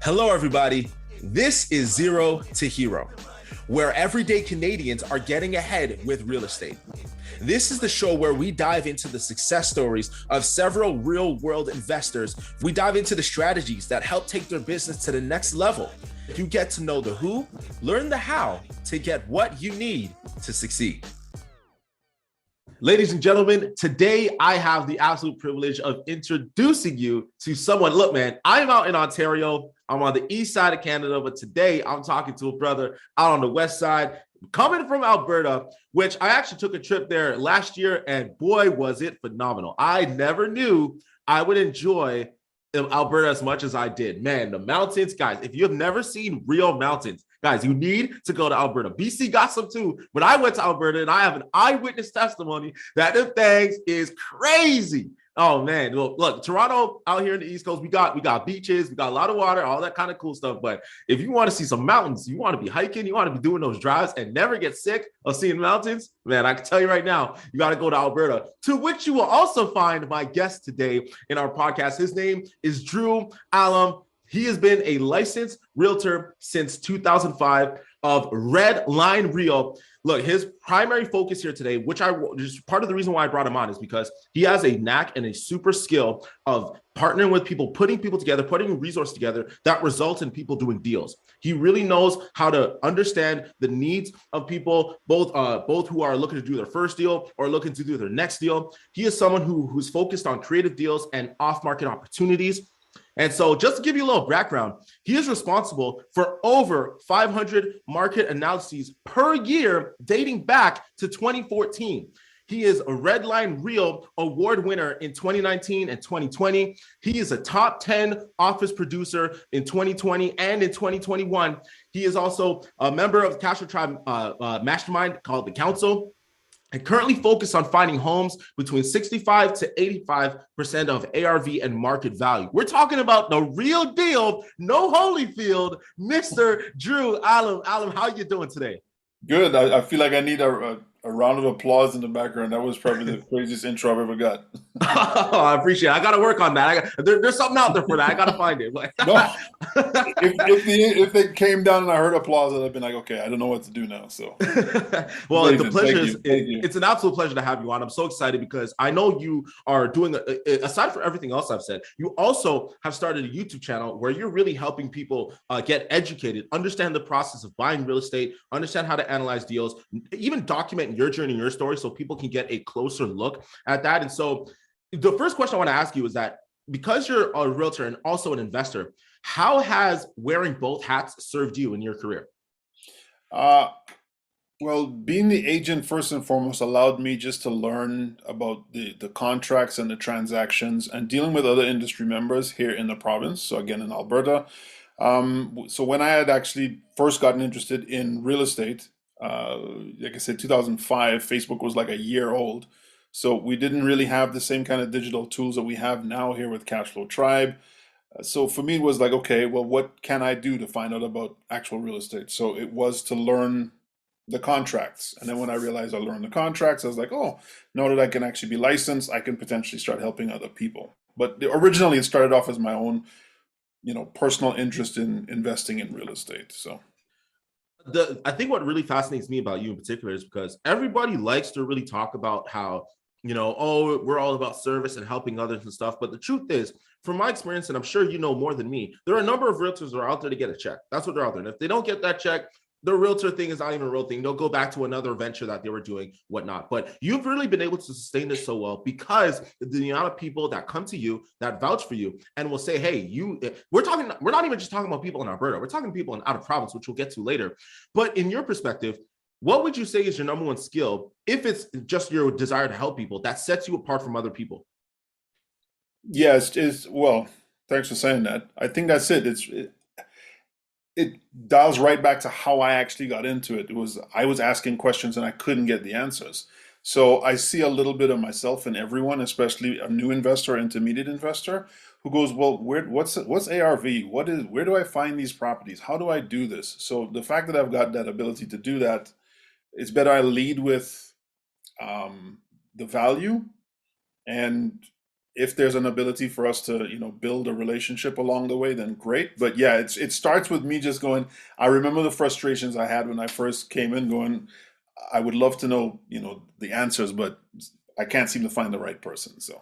Hello, everybody. This is Zero to Hero, where everyday Canadians are getting ahead with real estate. This is the show where we dive into the success stories of several real-world investors. We dive into the strategies that help take their business to the next level. You get to know the who, learn the how to get what you need to succeed. Ladies and gentlemen, today I have the absolute privilege of introducing you to someone. Look, man, I'm out in Ontario. I'm on the east side of Canada, but today I'm talking to a brother out on the west side, coming from Alberta, which I actually took a trip there last year, and boy, was it phenomenal. I never knew I would enjoy Alberta as much as I did. Man, the mountains, guys, if you have never seen real mountains, guys, you need to go to Alberta. BC got some too, but I went to Alberta and I have an eyewitness testimony that the things is crazy. Oh man, look, Toronto out here in the East Coast, we got beaches, we got a lot of water, all that kind of cool stuff. But if you want to see some mountains, you want to be hiking, you want to be doing those drives and never get sick of seeing mountains, man, I can tell you right now, you got to go to Alberta, to which you will also find my guest today in our podcast. His name is Drew Allum. He has been a licensed realtor since 2005 of Redline Real. Look, his primary focus here today, which just part of the reason why I brought him on is because he has a knack and a super skill of partnering with people, putting people together, putting resources together that results in people doing deals. He really knows how to understand the needs of people, both who are looking to do their first deal or looking to do their next deal. He is someone who's focused on creative deals and off-market opportunities. And so just to give you a little background, he is responsible for over 500 market analyses per year dating back to 2014. He is a Redline Real award winner in 2019 and 2020. He is a top 10 office producer in 2020 and in 2021. He is also a member of the Cash Flow Tribe mastermind called The Council. I currently focus on finding homes between 65 to 85% of ARV and market value. We're talking about the real deal, no Holyfield, Mr. Drew Allum. Allum, how you doing today? Good. I feel like I need a round of applause in the background. That was probably the craziest intro I've ever got. Oh, I appreciate it. I got to work on that. There's something out there for that. I got to find it. No, if they came down and I heard applause, I'd have been like, okay, I don't know what to do now. So, well, amazing. the pleasure Thank is, you. Thank you. it's an absolute pleasure to have you on. I'm so excited because I know you are doing, aside from everything else I've said, you also have started a YouTube channel where you're really helping people get educated, understand the process of buying real estate, understand how to analyze deals, even document your journey, your story, so people can get a closer look at that. And so the first question I want to ask you is that because you're a realtor and also an investor, how has wearing both hats served you in your career? Well, being the agent first and foremost allowed me just to learn about the contracts and the transactions and dealing with other industry members here in the province. So again, in Alberta. So when I had actually first gotten interested in real estate, like I said, 2005, Facebook was like a year old. So we didn't really have the same kind of digital tools that we have now here with Cashflow Tribe. So for me, it was like, okay, well, what can I do to find out about actual real estate? So it was to learn the contracts. And then when I realized I learned the contracts, I was like, oh, now that I can actually be licensed, I can potentially start helping other people. But originally, it started off as my own, personal interest in investing in real estate. So. I think what really fascinates me about you in particular is because everybody likes to really talk about how, oh, we're all about service and helping others and stuff. But the truth is, from my experience, and I'm sure you know more than me, there are a number of realtors that are out there to get a check. That's what they're out there. And if they don't get that check, the realtor thing is not even a real thing. They'll go back to another venture that they were doing, whatnot. But you've really been able to sustain this so well because the amount of people that come to you, that vouch for you, and will say, hey, we're not even just talking about people in Alberta. We're talking people in out of province, which we'll get to later. But in your perspective, what would you say is your number one skill, if it's just your desire to help people, that sets you apart from other people? Yes, well, thanks for saying that. I think that's it. It dials right back to how I actually got into it. I was asking questions and I couldn't get the answers. So I see a little bit of myself in everyone, especially a new investor, intermediate investor, who goes, well, what's ARV? Where do I find these properties? How do I do this? So the fact that I've got that ability to do that, it's better I lead with the value and if there's an ability for us to, build a relationship along the way, then great. But yeah, it starts with me just going, I remember the frustrations I had when I first came in going, I would love to know, the answers, but I can't seem to find the right person. So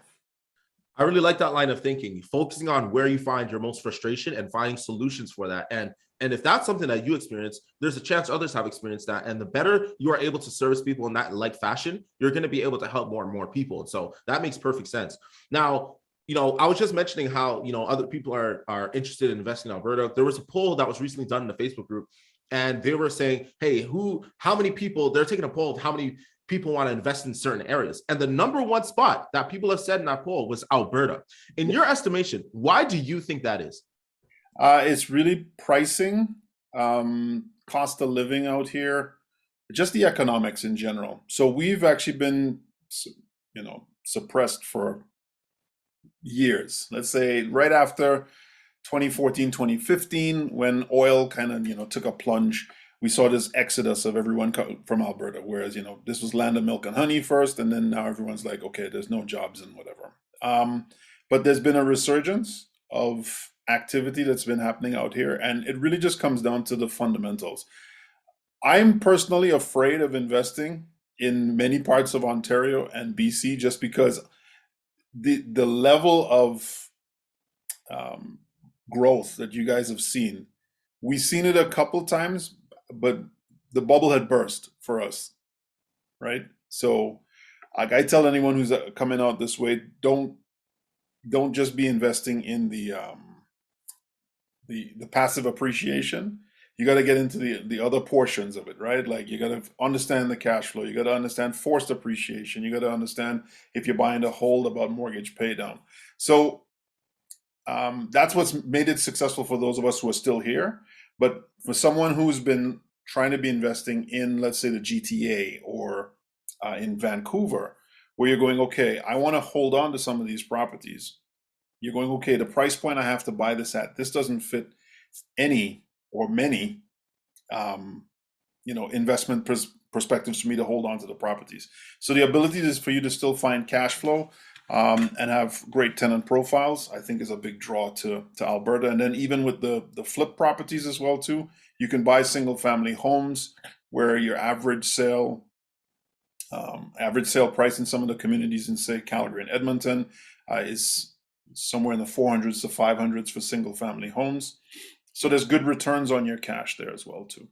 I really like that line of thinking, focusing on where you find your most frustration and finding solutions for that. And if that's something that you experience, there's a chance others have experienced that. And the better you are able to service people in that like fashion, you're going to be able to help more and more people. And so that makes perfect sense. Now, I was just mentioning how, other people are interested in investing in Alberta. There was a poll that was recently done in the Facebook group, and they were saying, hey, how many people, they're taking a poll of how many people want to invest in certain areas. And the number one spot that people have said in that poll was Alberta. In your estimation, why do you think that is? it's really pricing, cost of living out here, just the economics in general. So we've actually been, suppressed for years. Let's say right after 2014, 2015, when oil kind of, took a plunge, we saw this exodus of everyone from Alberta. Whereas, this was land of milk and honey first, and then now everyone's like, okay, there's no jobs and whatever. But there's been a resurgence of activity that's been happening out here, and it really just comes down to the fundamentals. I'm personally afraid of investing in many parts of Ontario and BC just because the level of um, growth that you guys have seen. We've seen it a couple times, but the bubble had burst for us, right? So, like I tell anyone who's coming out this way, don't just be investing in the passive appreciation. You got to get into the other portions of it, right? Like you got to understand the cash flow. You got to understand forced appreciation. You got to understand if you're buying to hold about mortgage pay down. So that's what's made it successful for those of us who are still here. But for someone who's been trying to be investing in, let's say, the GTA or in Vancouver, where you're going, okay, I want to hold on to some of these properties. You're going, okay, the price point I have to buy this at, this doesn't fit any or many, um, investment perspectives for me to hold on to the properties. So the ability is for you to still find cash flow and have great tenant profiles, I think is a big draw to Alberta. And then even with the flip properties as well too, you can buy single family homes where your average sale price in some of the communities in say Calgary and Edmonton is somewhere in the 400s to 500s for single family homes. So there's good returns on your cash there as well too.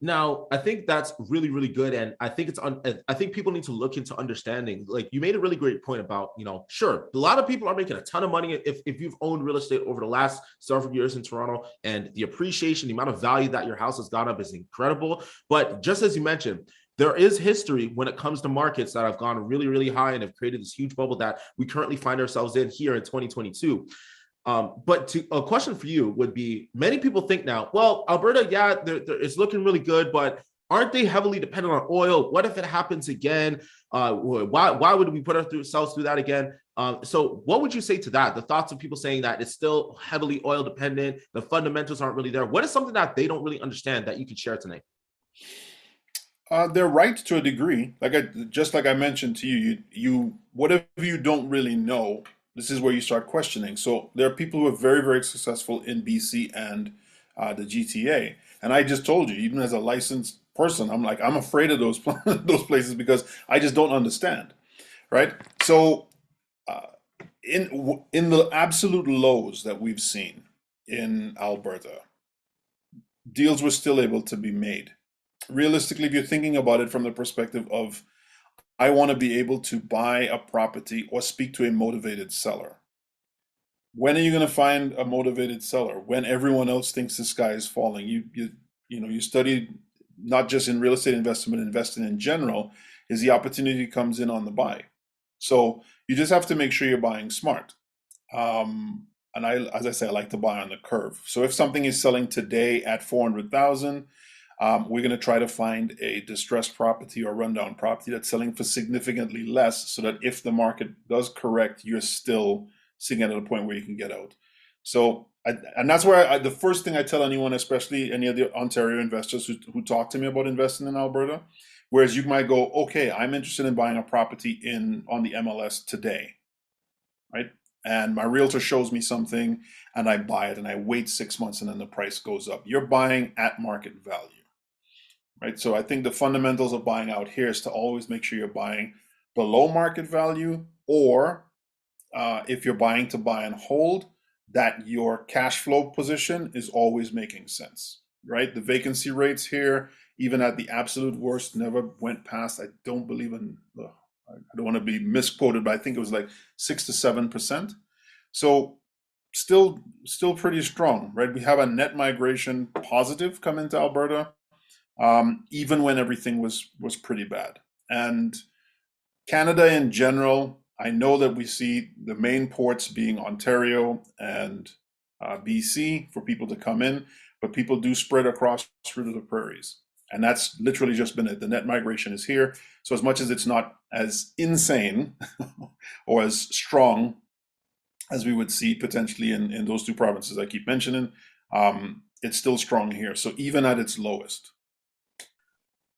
Now, I think that's really, really good. And I think I think people need to look into understanding. Like you made a really great point about, sure, a lot of people are making a ton of money if you've owned real estate over the last several years in Toronto, and the appreciation, the amount of value that your house has gone up is incredible. But just as you mentioned, there is history when it comes to markets that have gone really, really high and have created this huge bubble that we currently find ourselves in here in 2022. But a question for you would be, many people think now, well, Alberta, yeah, it's looking really good, but aren't they heavily dependent on oil? What if it happens again? Why would we put ourselves through that again? So what would you say to that? The thoughts of people saying that it's still heavily oil dependent, the fundamentals aren't really there. What is something that they don't really understand that you could share tonight? They're right to a degree. Just like I mentioned to you, you whatever you don't really know, this is where you start questioning. So there are people who are very, very successful in BC and the GTA, and I just told you, even as a licensed person, I'm afraid of those those places because I just don't understand, right? So uh, in the absolute lows that we've seen in Alberta, deals were still able to be made. Realistically, if you're thinking about it from the perspective of, I want to be able to buy a property or speak to a motivated seller. When are you going to find a motivated seller? When everyone else thinks the sky is falling. You study not just in real estate investment, investing in general, is the opportunity comes in on the buy. So you just have to make sure you're buying smart. And as I say, I like to buy on the curve. So if something is selling today at 400,000, we're going to try to find a distressed property or rundown property that's selling for significantly less, so that if the market does correct, you're still sitting at a point where you can get out. So, and that's where the first thing I tell anyone, especially any of the Ontario investors who talk to me about investing in Alberta, whereas you might go, okay, I'm interested in buying a property on the MLS today. right? And my realtor shows me something and I buy it and I wait 6 months and then the price goes up. You're buying at market value, right? So I think the fundamentals of buying out here is to always make sure you're buying below market value, or if you're buying to buy and hold, that your cash flow position is always making sense, right? The vacancy rates here, even at the absolute worst, never went past, I don't believe in, I don't want to be misquoted, but I think it was like 6 to 7%. So still pretty strong, right? We have a net migration positive come into Alberta, even when everything was pretty bad. And Canada in general, I know that we see the main ports being Ontario and BC for people to come in, but people do spread across through the prairies. And that's literally just been it. The net migration is here. So as much as it's not as insane or as strong as we would see potentially in those two provinces I keep mentioning, it's still strong here. So even at its lowest.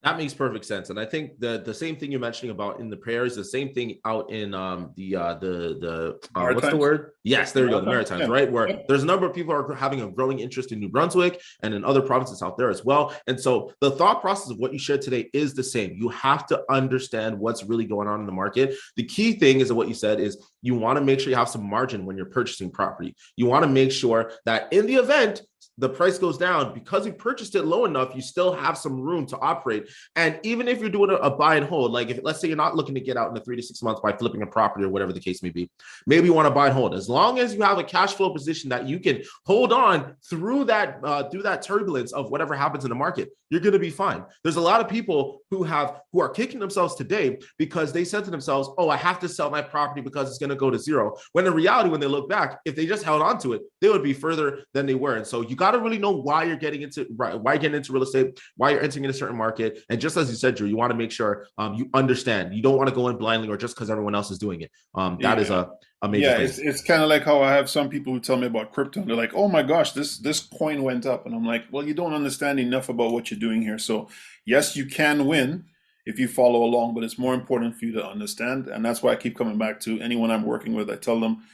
That makes perfect sense, and I think the same thing you're mentioning about in the prairies, the same thing out in the what's the Maritimes? word? Yes, there we go, the Maritimes? Maritimes, Yeah. right? Where Yep. there's a number of people are having a growing interest in New Brunswick and in other provinces out there as well. And so the thought process of what you shared today is the same. You have to understand what's really going on in the market. The key thing is what you said is you want to make sure you have some margin when you're purchasing property. You want to make sure that in the event the price goes down, because you purchased it low enough, you still have some room to operate. And even if you're doing a buy and hold, like if let's say you're not looking to get out in the 3 to 6 months by flipping a property or whatever the case may be, maybe you want to buy and hold. As long as you have a cash flow position that you can hold on through that turbulence of whatever happens in the market, you're going to be fine. There's a lot of people who are kicking themselves today because they said to themselves, "Oh, I have to sell my property because it's going to go to zero." When in reality, when they look back, if they just held on to it, they would be further than they were. And so you got to really know why you're getting into real estate, why you're entering in a certain market. And just as you said, Drew, you want to make sure you understand. You don't want to go in blindly or just because everyone else is doing it. That is Yeah. a major Yeah, thing. it's kind of like how I have some people who tell me about crypto. They're like, "Oh my gosh, this coin went up," and I'm like, "Well, you don't understand enough about what you're doing here." So, yes, you can win if you follow along, but it's more important for you to understand, and that's why I keep coming back to anyone I'm working with. I tell them,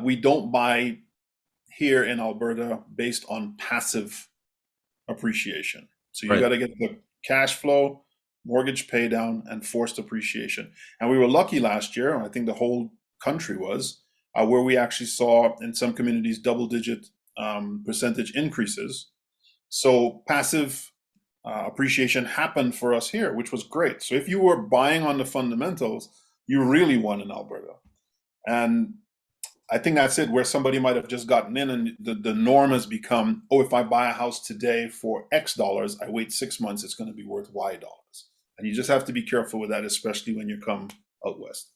we don't buy here in Alberta based on passive appreciation. So you got Right. to get the cash flow, mortgage pay down, and forced appreciation. And we were lucky last year, I think the whole country was, where we actually saw in some communities double-digit percentage increases. So passive appreciation happened for us here, which was great. So if you were buying on the fundamentals, you really won in Alberta. And I think that's it, where somebody might have just gotten in and the norm has become, oh, if I buy a house today for X dollars, I wait 6 months, it's going to be worth Y dollars. And you just have to be careful with that, especially when you come out west.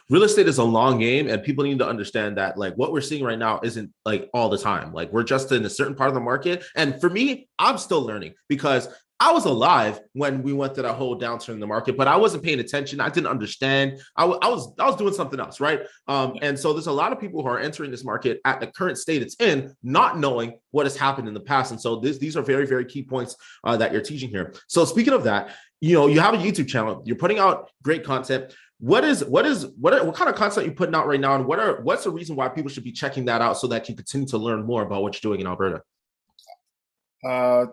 Real estate is a long game, and people need to understand that like what we're seeing right now isn't like all the time. Like we're just in a certain part of the market. And for me, I'm still learning because I was alive when we went through that whole downturn in the market, but I wasn't paying attention. I didn't understand. I was doing something else, right? And so there's a lot of people who are entering this market at the current state it's in, not knowing what has happened in the past. And so these are very, very key points that you're teaching here. So speaking of that, you have a YouTube channel. You're putting out great content. What kind of content are you putting out right now, and what's the reason why people should be checking that out so that you continue to learn more about what you're doing in Alberta?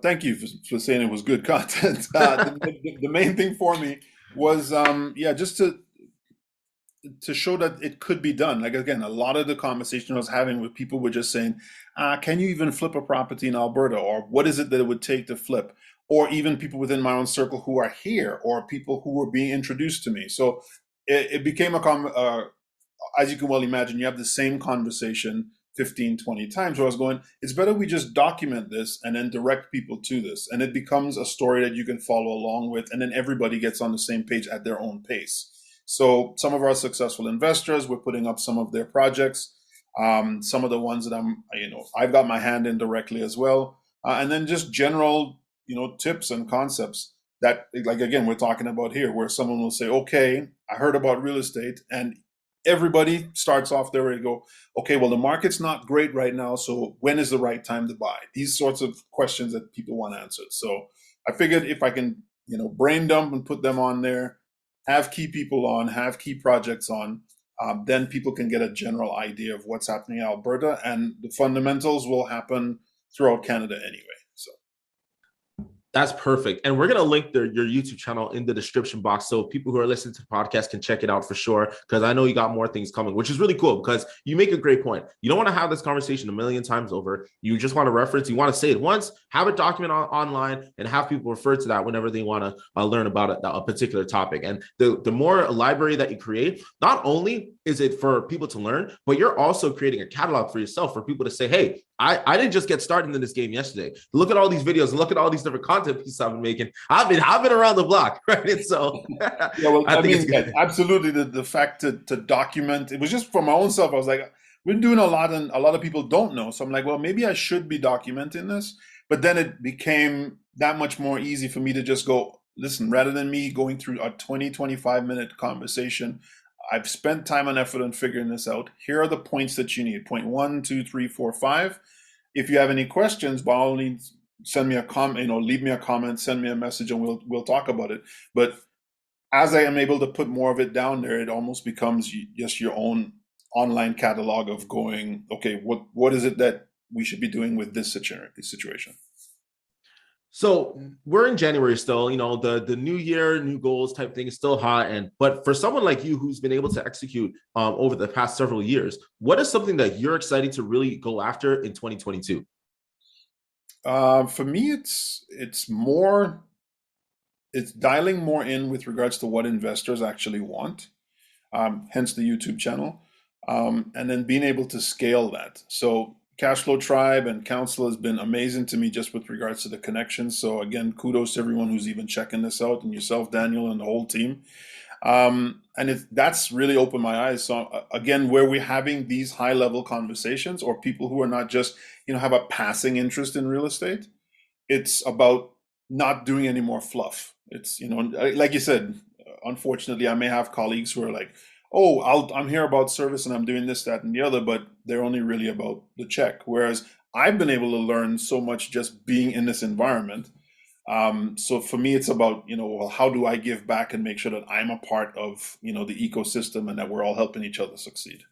Thank you for saying it was good content. The main thing for me was, yeah, just to show that it could be done. Like again, a lot of the conversation I was having with people were just saying, "Can you even flip a property in Alberta?" Or "What is it that it would take to flip?" Or even people within my own circle who are here, or people who were being introduced to me. So it became as you can well imagine, you have the same conversation 15, 20 times where I was going, it's better we just document this and then direct people to this. And it becomes a story that you can follow along with. And then everybody gets on the same page at their own pace. So some of our successful investors, we're putting up some of their projects. Some of the ones that I've got my hand in directly as well. And then just general, tips and concepts that, like, again, we're talking about here, where someone will say, okay, I heard about real estate, and everybody starts off there and go, okay, well, the market's not great right now, so when is the right time to buy? These sorts of questions that people want answered. So I figured if I can, brain dump and put them on there, have key people on, have key projects on, then people can get a general idea of what's happening in Alberta, and the fundamentals will happen throughout Canada anyway. So That's perfect. And we're going to link your YouTube channel in the description box so people who are listening to the podcast can check it out for sure. Because I know you got more things coming, which is really cool because you make a great point. You don't want to have this conversation a million times over. You just want to reference, you want to say it once, have it documented online, and have people refer to that whenever they want to learn about a particular topic. And the more library that you create, not only is it for people to learn, but you're also creating a catalog for yourself for people to say, hey, I didn't just get started in this game yesterday. Look at all these videos and look at all these different content pieces I've been making. I've been around the block, right? And so yeah, well, I mean, absolutely, the fact to document, it was just for my own self. I was like, we're doing a lot, and a lot of people don't know. So I'm like, well, maybe I should be documenting this. But then it became that much more easy for me to just go, listen, rather than me going through a 20-25 minute conversation, I've spent time and effort in figuring this out. Here are the points that you need. Point 1, 2, 3, 4, 5. If you have any questions, by all means, send me a comment, leave me a comment, send me a message, and we'll talk about it. But as I am able to put more of it down there, it almost becomes just your own online catalog of going, okay, what is it that we should be doing with this situation? So we're in January still, the new year, new goals type thing is still hot. But for someone like you who's been able to execute over the past several years, what is something that you're excited to really go after in 2022? For me, it's dialing more in with regards to what investors actually want, hence the YouTube channel, and then being able to scale that. So Cashflow Tribe and Council has been amazing to me just with regards to the connections. So again, kudos to everyone who's even checking this out, and yourself, Daniel, and the whole team. And that's really opened my eyes. So again, where we're having these high level conversations, or people who are not just, have a passing interest in real estate, it's about not doing any more fluff. It's, like you said, unfortunately, I may have colleagues who are like, oh, I'm here about service and I'm doing this, that, and the other, but they're only really about the check. Whereas I've been able to learn so much just being in this environment. So for me, it's about, well, how do I give back and make sure that I'm a part of, the ecosystem, and that we're all helping each other succeed.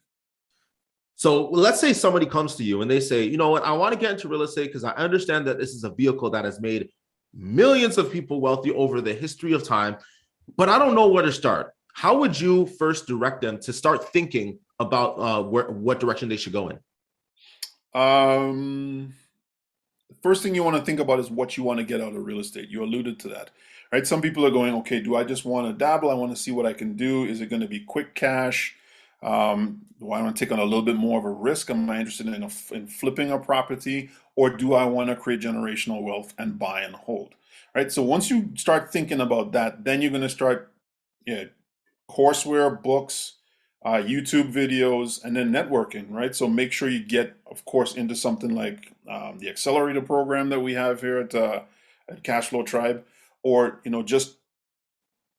So let's say somebody comes to you and they say, you know what, I want to get into real estate because I understand that this is a vehicle that has made millions of people wealthy over the history of time, but I don't know where to start. How would you first direct them to start thinking about what direction they should go in? The first thing you want to think about is what you want to get out of real estate. You alluded to that, right? Some people are going, okay, do I just want to dabble? I want to see what I can do. Is it going to be quick cash? Do I want to take on a little bit more of a risk? Am I interested in flipping a property? Or do I want to create generational wealth and buy and hold? Right? So once you start thinking about that, then you're going to start, courseware, books, YouTube videos, and then networking, right? So make sure you get, of course, into something like the accelerator program that we have here at Cashflow Tribe, or just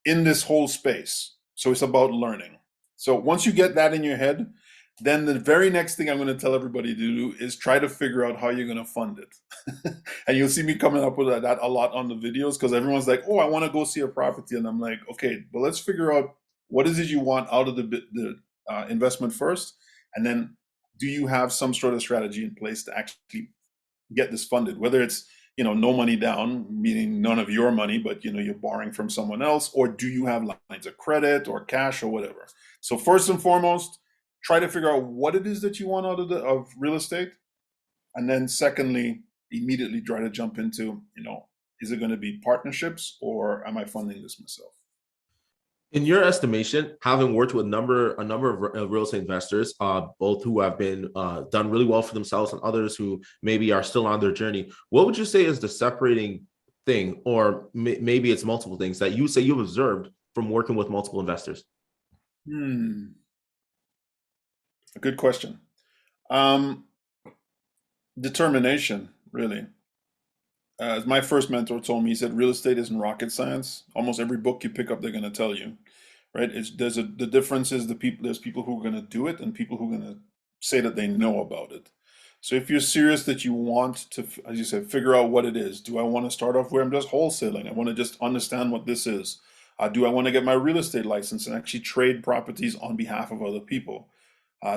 in this whole space. So it's about learning. So once you get that in your head, then the very next thing I'm going to tell everybody to do is try to figure out how you're going to fund it. And you'll see me coming up with that a lot on the videos, because everyone's like, oh, I want to go see a property. And I'm like, okay, but let's figure out what is it you want out of the investment first. And then do you have some sort of strategy in place to actually get this funded, whether it's, no money down, meaning none of your money, but, you're borrowing from someone else, or do you have lines of credit or cash or whatever? So first and foremost, try to figure out what it is that you want out of real estate. And then secondly, immediately try to jump into, is it going to be partnerships, or am I funding this myself? In your estimation, having worked with a number of real estate investors, both who have been done really well for themselves and others who maybe are still on their journey, what would you say is the separating thing, or maybe it's multiple things that you say you've observed from working with multiple investors? A good question. Determination, really. As my first mentor told me, he said, real estate isn't rocket science. Almost every book you pick up, they're going to tell you, right? The difference is there's people who are going to do it and people who are going to say that they know about it. So if you're serious that you want to, as you said, figure out what it is. Do I want to start off where I'm just wholesaling? I want to just understand what this is. Do I want to get my real estate license and actually trade properties on behalf of other people?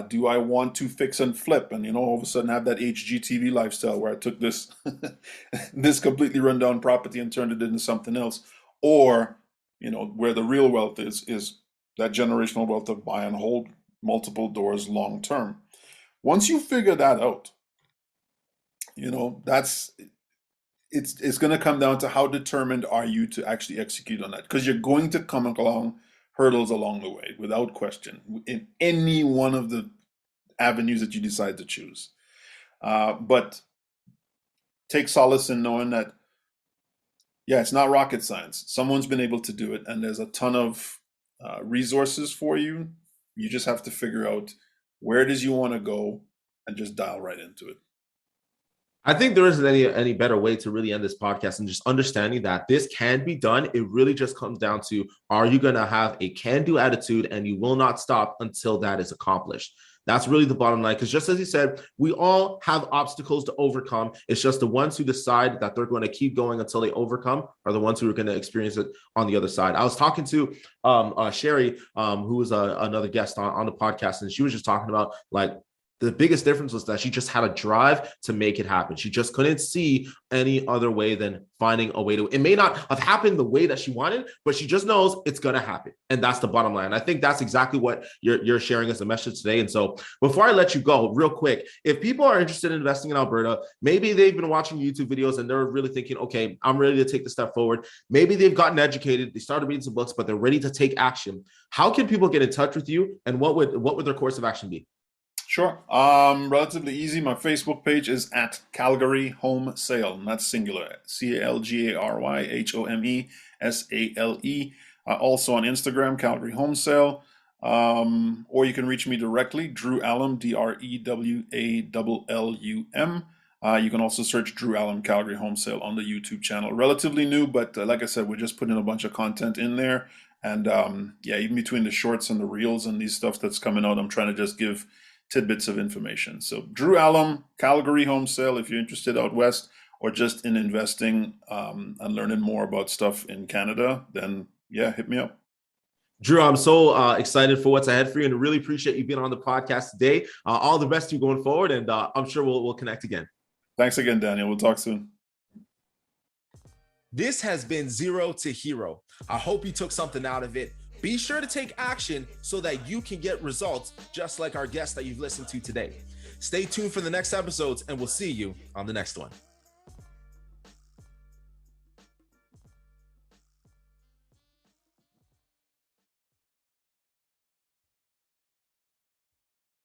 Do I want to fix and flip and, all of a sudden have that HGTV lifestyle where I took this this completely rundown property and turned it into something else? Or, where the real wealth is that generational wealth of buy and hold multiple doors long term. Once you figure that out, that's it's going to come down to how determined are you to actually execute on that, because you're going to come along hurdles along the way without question in any one of the avenues that you decide to choose. But take solace in knowing that, yeah, it's not rocket science. Someone's been able to do it, and there's a ton of resources for you. You just have to figure out where it is you want to go and just dial right into it. I think there isn't any better way to really end this podcast and just understanding that this can be done. It really just comes down to, are you going to have a can-do attitude, and you will not stop until that is accomplished. That's really the bottom line, because just as you said, we all have obstacles to overcome. It's just the ones who decide that they're going to keep going until they overcome are the ones who are going to experience it on the other side. I was talking to Sherry, who was another guest on the podcast, and she was just talking about, like, the biggest difference was that she just had a drive to make it happen. She just couldn't see any other way than finding a way to, it may not have happened the way that she wanted, but she just knows it's going to happen. And that's the bottom line. I think that's exactly what you're sharing as a message today. And so before I let you go, real quick, if people are interested in investing in Alberta, maybe they've been watching YouTube videos and they're really thinking, okay, I'm ready to take the step forward. Maybe they've gotten educated, they started reading some books, but they're ready to take action. How can people get in touch with you, and what would their course of action be? Sure. Relatively easy. My Facebook page is at Calgary Home Sale, and that's singular. CalgaryHomesale. Also on Instagram, Calgary Home Sale. Or you can reach me directly, Drew Allum, DREWALLUM. You can also search Drew Allum Calgary Home Sale on the YouTube channel. Relatively new, but like I said, we're just putting a bunch of content in there. And yeah, even between the shorts and the reels and these stuff that's coming out, I'm trying to just give tidbits of information. So Drew Allum, Calgary Home Sale, if you're interested out west or just in investing and learning more about stuff in Canada, then yeah, hit me up. Drew, I'm so excited for what's ahead for you, and really appreciate you being on the podcast today. All the best to you going forward, and I'm sure we'll connect again. Thanks again, Daniel. We'll talk soon. This has been Zero to Hero. I hope you took something out of it. Be sure to take action so that you can get results, just like our guest that you've listened to today. Stay tuned for the next episodes, and we'll see you on the next one.